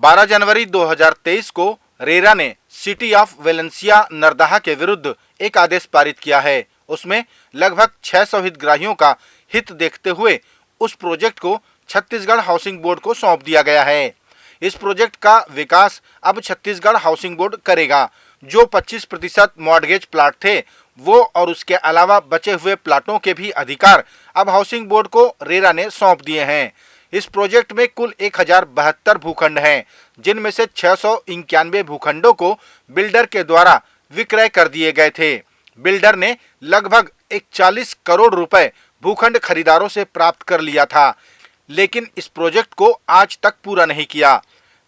12 जनवरी 2023 को रेरा ने city of Valencia Nardaha के विरुद्ध एक आदेश पारित किया है। उसमें लगभग 600 हितग्राहियों का हित देखते हुए उस प्रोजेक्ट को छत्तीसगढ़ हाउसिंग बोर्ड को सौंप दिया गया है। इस प्रोजेक्ट का विकास अब छत्तीसगढ़ हाउसिंग बोर्ड करेगा। जो 25% मॉर्गेज प्लाट थे वो और उसके अलावा बचे हुए प्लाटों के भी अधिकार अब हाउसिंग बोर्ड को रेरा ने सौंप दिए हैं। इस प्रोजेक्ट में कुल 1072 भूखंड हैं, जिनमें से 691 भूखंडों को बिल्डर के द्वारा विक्रय कर दिए गए थे। बिल्डर ने लगभग 41 करोड़ रुपए भूखंड खरीदारों से प्राप्त कर लिया था, लेकिन इस प्रोजेक्ट को आज तक पूरा नहीं किया।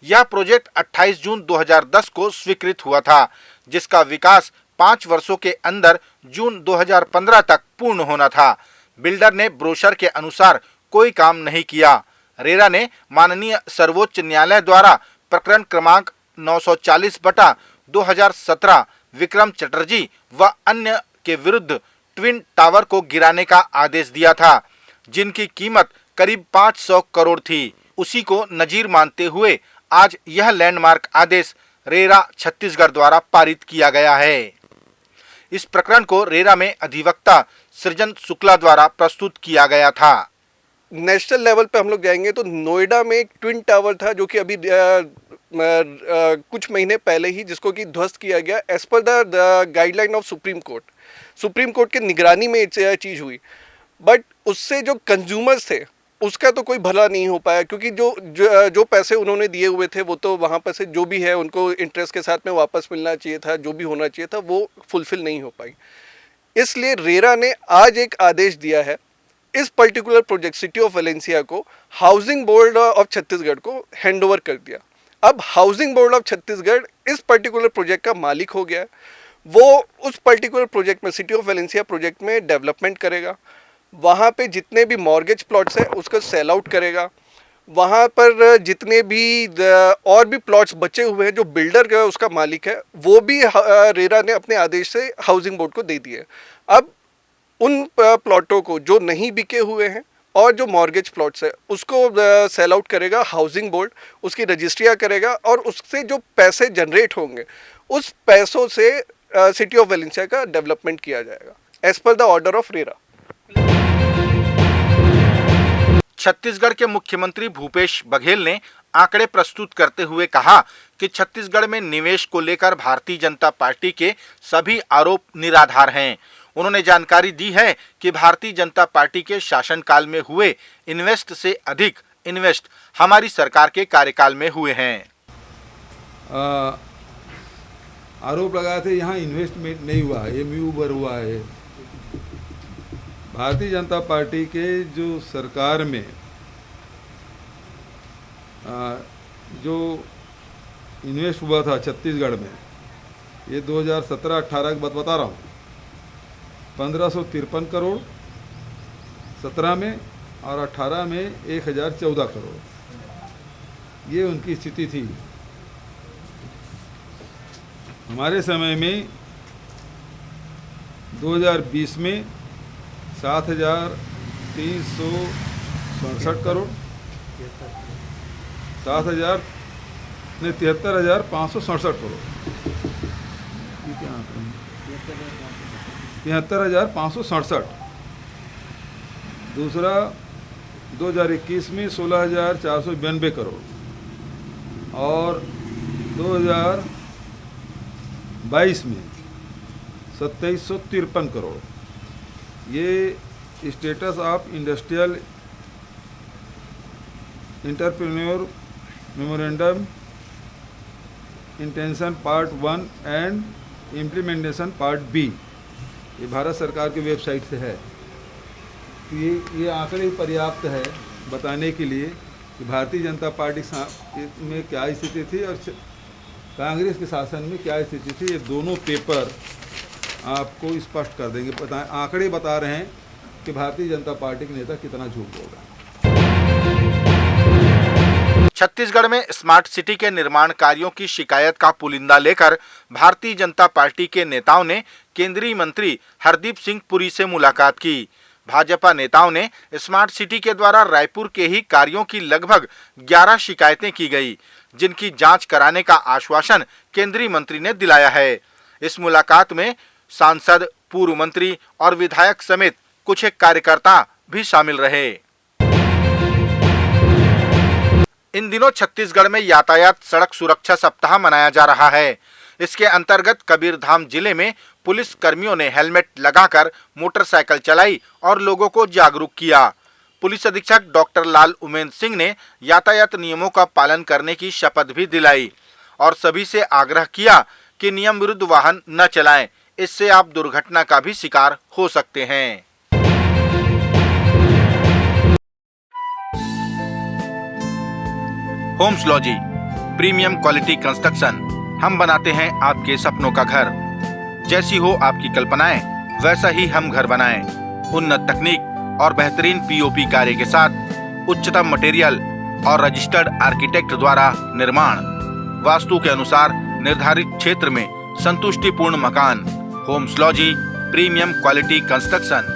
यह प्रोजेक्ट 28 जून 2010 को स्वीकृत हुआ था, जिसका विकास 5 वर्षों के अंदर जून 2015 तक पूर्ण होना था। बिल्डर ने ब्रोशर के अनुसार कोई काम नहीं किया। रेरा ने माननीय सर्वोच्च न्यायालय द्वारा प्रकरण क्रमांक 940/2017 विक्रम चटर्जी व अन्य के विरुद्ध ट्विन टावर को गिराने का आदेश दिया था, जिनकी कीमत करीब 500 करोड़ थी। उसी को नजीर मानते हुए आज यह लैंडमार्क आदेश रेरा छत्तीसगढ़ द्वारा पारित किया गया है। इस प्रकरण को रेरा में अधिवक्ता सृजन शुक्ला द्वारा प्रस्तुत किया गया था। नेशनल लेवल पे हम लोग जाएंगे तो नोएडा में एक ट्विन टावर था जो कि अभी कुछ महीने पहले ही जिसको कि ध्वस्त किया गया as per the guideline of supreme court के निगरानी में ये चीज़ हुई। बट उससे जो कंज्यूमर्स थे उसका तो कोई भला नहीं हो पाया, क्योंकि जो पैसे उन्होंने दिए हुए थे वो तो वहाँ पर से जो भी है उनको इंटरेस्ट के साथ में वापस मिलना चाहिए था, जो भी होना चाहिए था वो फुलफिल नहीं हो पाई। इसलिए रेरा ने आज एक आदेश दिया है इस particular project city of Valencia को हाउसिंग बोर्ड ऑफ छत्तीसगढ़ को हैंडओवर कर दिया। अब हाउसिंग बोर्ड ऑफ छत्तीसगढ़ इस पर्टिकुलर प्रोजेक्ट का मालिक हो गया। वो उस पर्टिकुलर प्रोजेक्ट में सिटी ऑफ वेलेंसिया प्रोजेक्ट में डेवलपमेंट करेगा, वहाँ पे जितने भी मॉर्गेज प्लॉट्स हैं उसको सेल आउट करेगा, वहाँ पर जितने भी और भी प्लॉट्स बचे हुए हैं जो बिल्डर का उसका मालिक है वो भी रेरा ने अपने आदेश से हाउसिंग बोर्ड को दे दिए। अब उन प्लॉटों को जो नहीं बिके हुए हैं और जो मॉर्गेज प्लॉट्स है उसको सेल आउट करेगा हाउसिंग बोर्ड, उसकी रजिस्ट्रियाँ करेगा और उससे जो पैसे जनरेट होंगे उस पैसों से सिटी ऑफ वेलेंसिया का डेवलपमेंट किया जाएगा as per the order of RERA. Chhattisgarh के मुख्यमंत्री भूपेश बघेल ने आंकड़े प्रस्तुत करते हुए कहा कि छत्तीसगढ़ में निवेश को लेकर भारतीय जनता पार्टी के सभी आरोप निराधार हैं। उन्होंने जानकारी दी है कि भारतीय जनता पार्टी के शासनकाल में हुए इन्वेस्ट से अधिक इन्वेस्ट हमारी सरकार के कार्यकाल में हुए हैं। आरोप लगाए थे यहाँ इन्वेस्टमेंट नहीं हुआ है, एमयू हुआ है। भारतीय जनता पार्टी के जो सरकार में जो इन्वेस्ट हुआ था छत्तीसगढ़ में, ये 2017-18 की बात बता रहा हूँ, 1553 करोड़ 17 में और 18 में 1014 करोड़, ये उनकी स्थिति थी। हमारे समय में 2020 में 7,367 करोड़ 73,567 करोड़, 73,567। दूसरा 2021 में 16,492 करोड़ और 2022 में 2,753 करोड़। ये status of industrial entrepreneur memorandum intention part 1 and implementation part B, ये भारत सरकार की वेबसाइट से है। तो ये आंकड़े पर्याप्त है बताने के लिए कि भारतीय जनता पार्टी में क्या स्थिति थी और कांग्रेस के शासन में क्या स्थिति थी। ये दोनों पेपर आपको स्पष्ट कर देंगे। आंकड़े बता रहे हैं कि भारतीय जनता पार्टी के नेता कितना झूठ बोल रहे हैं। छत्तीसगढ़ में स्मार्ट सिटी के निर्माण कार्यों की शिकायत का पुलिंदा लेकर भारतीय जनता पार्टी के नेताओं ने केंद्रीय मंत्री हरदीप सिंह पुरी से मुलाकात की। भाजपा नेताओं ने स्मार्ट सिटी के द्वारा रायपुर के ही कार्यों की लगभग 11 शिकायतें की गई, जिनकी जांच कराने का आश्वासन केंद्रीय मंत्री ने दिलाया है। इस मुलाकात में सांसद, पूर्व मंत्री और विधायक समेत कुछ एक कार्यकर्ता भी शामिल रहे। इन दिनों छत्तीसगढ़ में यातायात सड़क सुरक्षा सप्ताह मनाया जा रहा है। इसके अंतर्गत कबीरधाम जिले में पुलिस कर्मियों ने हेलमेट लगाकर मोटरसाइकिल चलाई और लोगों को जागरूक किया। पुलिस अधीक्षक डॉक्टर लाल उमेंद सिंह ने यातायात नियमों का पालन करने की शपथ भी दिलाई और सभी से आग्रह किया कि नियम विरुद्ध वाहन न चलाएं, इससे आप दुर्घटना का भी शिकार हो सकते हैं। Homeslogy premium quality construction, हम बनाते हैं आपके सपनों का घर। जैसी हो आपकी कल्पनाएं, वैसा ही हम घर बनाएं। उन्नत तकनीक और बेहतरीन पीओपी कार्य के साथ उच्चतम मटेरियल और रजिस्टर्ड आर्किटेक्ट द्वारा निर्माण, वास्तु के अनुसार निर्धारित क्षेत्र में संतुष्टिपूर्ण मकान। Homeslogy premium quality construction.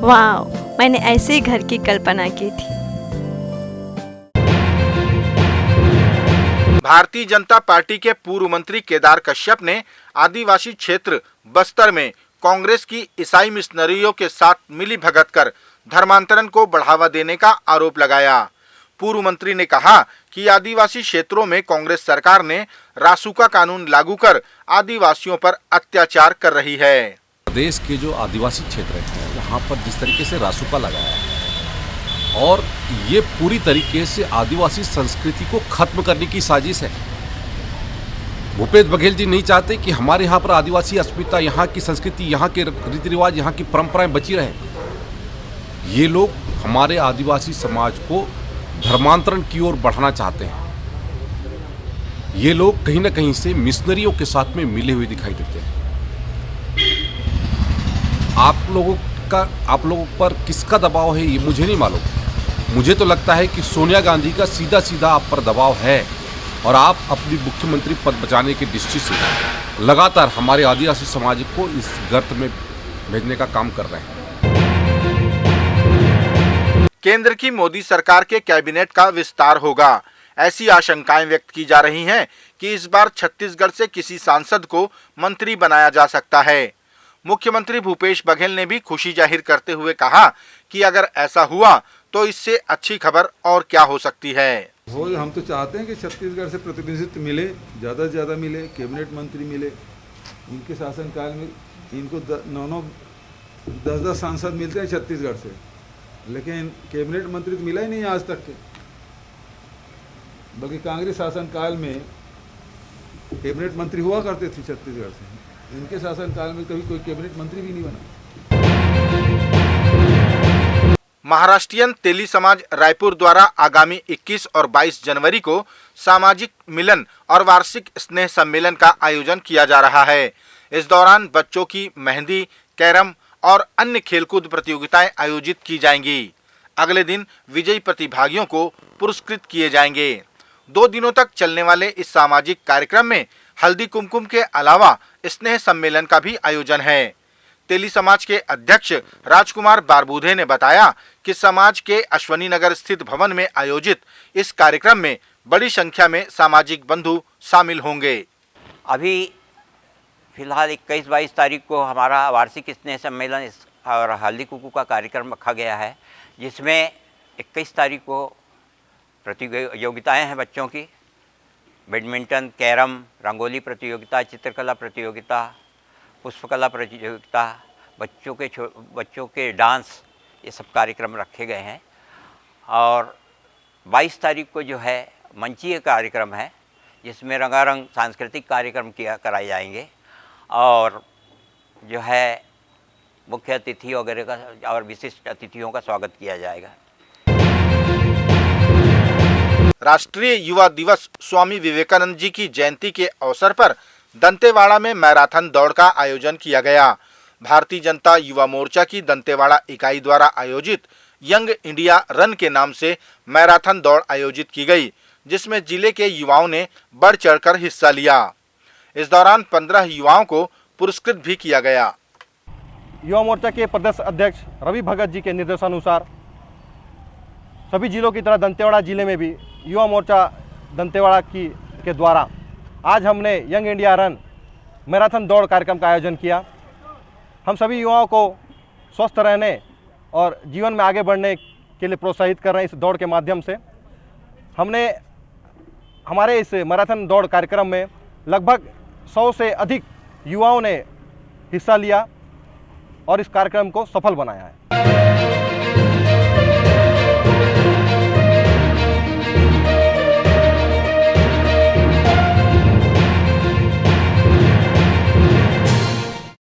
वाह, मैंने ऐसे ही घर की कल्पना की थी। भारतीय जनता पार्टी के पूर्व मंत्री केदार कश्यप ने आदिवासी क्षेत्र बस्तर में कांग्रेस की ईसाई मिशनरियों के साथ मिलीभगत कर धर्मांतरण को बढ़ावा देने का आरोप लगाया। पूर्व मंत्री ने कहा कि आदिवासी क्षेत्रों में कांग्रेस सरकार ने रासुका कानून लागू कर आदिवासियों पर अत्याचार कर रही है। प्रदेश के जो आदिवासी क्षेत्र हैं वहाँ पर जिस तरीके से रासुका लगाया है और ये पूरी तरीके से आदिवासी संस्कृति को खत्म करने की साजिश है। भूपेश बघेल जी नहीं चाहते कि हमारे यहाँ पर आदिवासी अस्मिता, यहाँ की संस्कृति, यहाँ के रीति रिवाज, यहाँ की परंपराएं बची रहे। ये लोग हमारे आदिवासी समाज को धर्मांतरण की ओर बढ़ाना चाहते हैं। ये लोग कहीं ना कहीं से मिशनरियों के साथ में मिले हुए दिखाई देते हैं। आप लोगों पर किसका दबाव है ये मुझे नहीं मालूम। मुझे तो लगता है कि सोनिया गांधी का सीधा सीधा आप पर दबाव है और आप अपनी मुख्यमंत्री पद बचाने की दृष्टि से लगातार हमारे आदिवासी समाज को इस गर्त में भेजने का काम कर रहे हैं। केंद्र की मोदी सरकार के कैबिनेट का विस्तार होगा, ऐसी आशंकाएं व्यक्त की जा रही हैं कि इस बार छत्तीसगढ़ से किसी सांसद को मंत्री बनाया जा सकता है। मुख्यमंत्री भूपेश बघेल ने भी खुशी जाहिर करते हुए कहा कि अगर ऐसा हुआ तो इससे अच्छी खबर और क्या हो सकती है। हम तो चाहते हैं कि छत्तीसगढ़ से प्रतिनिधित्व मिले, ज़्यादा से ज़्यादा मिले, कैबिनेट मंत्री मिले। इनके शासनकाल में इनको 9-10 सांसद मिलते हैं छत्तीसगढ़ से, लेकिन कैबिनेट मंत्री तो मिला ही नहीं आज तक के। बल्कि कांग्रेस शासनकाल में कैबिनेट मंत्री हुआ करते थे छत्तीसगढ़ से। इनके शासनकाल में कभी कोई कैबिनेट मंत्री भी नहीं बना। महाराष्ट्रियन तेली समाज रायपुर द्वारा आगामी 21 और 22 जनवरी को सामाजिक मिलन और वार्षिक स्नेह सम्मेलन का आयोजन किया जा रहा है। इस दौरान बच्चों की मेहंदी, कैरम और अन्य खेलकूद प्रतियोगिताएं आयोजित की जाएंगी। अगले दिन विजयी प्रतिभागियों को पुरस्कृत किए जाएंगे। 2 दिनों तक चलने वाले इस सामाजिक कार्यक्रम में हल्दी कुमकुम के अलावा स्नेह सम्मेलन का भी आयोजन है। तेली समाज के अध्यक्ष राजकुमार बारबूधे ने बताया कि समाज के अश्वनी नगर स्थित भवन में आयोजित इस कार्यक्रम में बड़ी संख्या में सामाजिक बंधु शामिल होंगे। अभी फिलहाल 21-22 तारीख को हमारा वार्षिक स्नेह सम्मेलन और हल्दी कुकू का कार्यक्रम रखा गया है, जिसमें 21 तारीख को प्रतियोगिताएं हैं बच्चों की। बैडमिंटन, कैरम, रंगोली प्रतियोगिता, चित्रकला प्रतियोगिता, पुष्पकला प्रतियोगिता, बच्चों के डांस, ये सब कार्यक्रम रखे गए हैं। और 22 तारीख को जो है मंचीय कार्यक्रम है, जिसमें रंगारंग सांस्कृतिक कार्यक्रम कराए जाएंगे और जो है मुख्य अतिथि वगैरह का और विशिष्ट अतिथियों का स्वागत किया जाएगा। राष्ट्रीय युवा दिवस स्वामी विवेकानंद जी की जयंती के अवसर पर दंतेवाड़ा में मैराथन दौड़ का आयोजन किया गया। भारतीय जनता युवा मोर्चा की दंतेवाड़ा इकाई द्वारा आयोजित यंग इंडिया रन के नाम से मैराथन दौड़ आयोजित की गई, जिसमें जिले के युवाओं ने बढ़ चढ़कर हिस्सा लिया। इस दौरान 15 युवाओं को पुरस्कृत भी किया गया। युवा मोर्चा के प्रदेश अध्यक्ष रवि भगत जी के निर्देशानुसार सभी जिलों की तरह दंतेवाड़ा जिले में भी युवा मोर्चा दंतेवाड़ा के द्वारा आज हमने यंग इंडिया रन मैराथन दौड़ कार्यक्रम का आयोजन किया। हम सभी युवाओं को स्वस्थ रहने और जीवन में आगे बढ़ने के लिए प्रोत्साहित कर रहे हैं। इस दौड़ के माध्यम से हमने हमारे इस मैराथन दौड़ कार्यक्रम में लगभग 100 से अधिक युवाओं ने हिस्सा लिया और इस कार्यक्रम को सफल बनाया है।